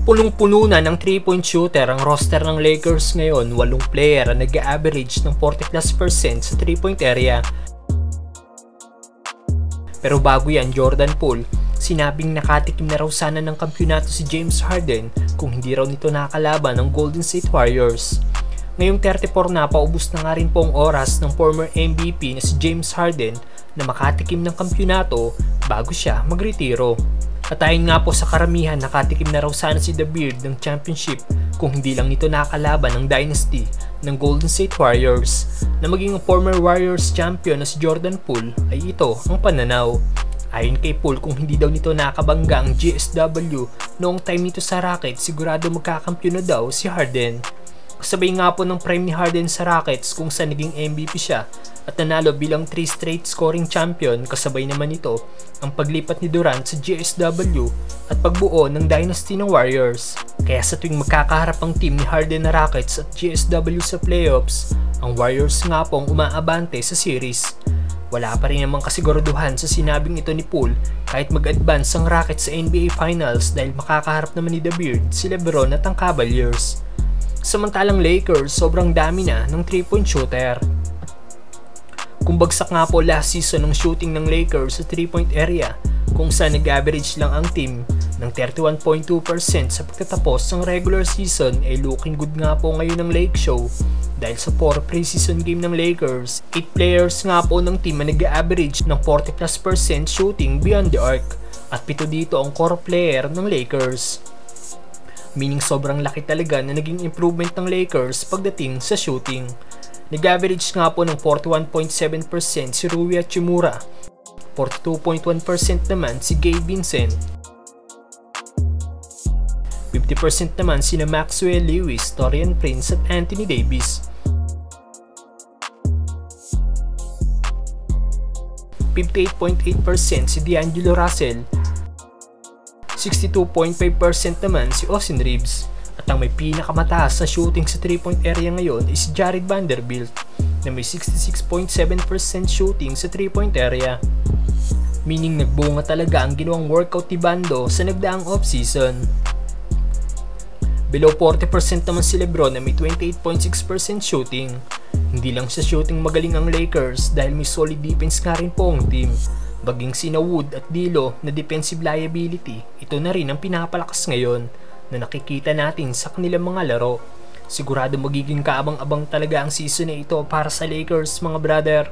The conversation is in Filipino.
Punong-puno na ng 3-point shooter ang roster ng Lakers ngayon. 8 player ang nag-average ng 40+% sa 3-point area. Pero bago yan, Jordan Poole, sinabing nakatikim na raw sana ng kampyonato si James Harden kung hindi raw nito nakakalaban ng Golden State Warriors. Ngayong 34 na, paubos na nga rin po ang oras ng former MVP na si James Harden na makatikim ng kampyonato bago siya magretiro. At ayon nga po sa karamihan, nakatikim na raw sana si The Beard ng championship kung hindi lang nito nakakalaban ng dynasty ng Golden State Warriors. Na maging ang former Warriors champion na si Jordan Poole ay ito ang pananaw. Ayon kay Poole, kung hindi daw nito nakabangga ang GSW noong time nito sa Rockets, sigurado magkakampyon na daw si Harden. Kasabay nga po ng prime ni Harden sa Rockets kung saan naging MVP siya at nanalo bilang 3 straight scoring champion. Kasabay naman ito ang paglipat ni Durant sa GSW at pagbuo ng dynasty ng Warriors. Kaya sa tuwing magkakaharap ang team ni Harden na Rockets at GSW sa playoffs, ang Warriors nga po ang umaabante sa series. Wala pa rin namang kasiguraduhan sa sinabing ito ni Poole kahit mag-advance ang Rockets sa NBA Finals dahil makakaharap naman ni The Beard si LeBron at ang Cavaliers. Samantalang Lakers, sobrang dami na ng 3-point shooter. Kung bagsak nga po last season ng shooting ng Lakers sa 3-point area, kung saan nag-average lang ang team ng 31.2% sa pagtatapos ng regular season, ay looking good nga po ngayon ng Lake Show. Dahil sa 4 preseason game ng Lakers, 8 players nga po ng team na nag-average ng 40+% shooting beyond the arc, at 7 dito ang core player ng Lakers. Meaning sobrang laki talaga na naging improvement ng Lakers pagdating sa shooting. Nag-average nga po ng 41.7% si Rui Hachimura, 42.1% naman si Gabe Vincent, 50% naman sina Maxwell Lewis, Taurean Prince at Anthony Davis, 58.8% si D'Angelo Russell, 62.5% naman si Austin Reeves. At ang may pinakamataas sa shooting sa 3-point area ngayon is si Jared Vanderbilt na may 66.7% shooting sa 3-point area. Meaning nagbunga talaga ang ginawang workout ni Bando sa nagdaang off-season. Below 40% naman si LeBron na may 28.6% shooting. Hindi lang sa shooting magaling ang Lakers dahil may solid defense nga rin po ang team. Baging sina Wood at D'Lo na defensive liability, ito na rin ang pinapalakas ngayon na nakikita natin sa kanilang mga laro. Sigurado magiging kaabang-abang talaga ang season na ito para sa Lakers, mga brother.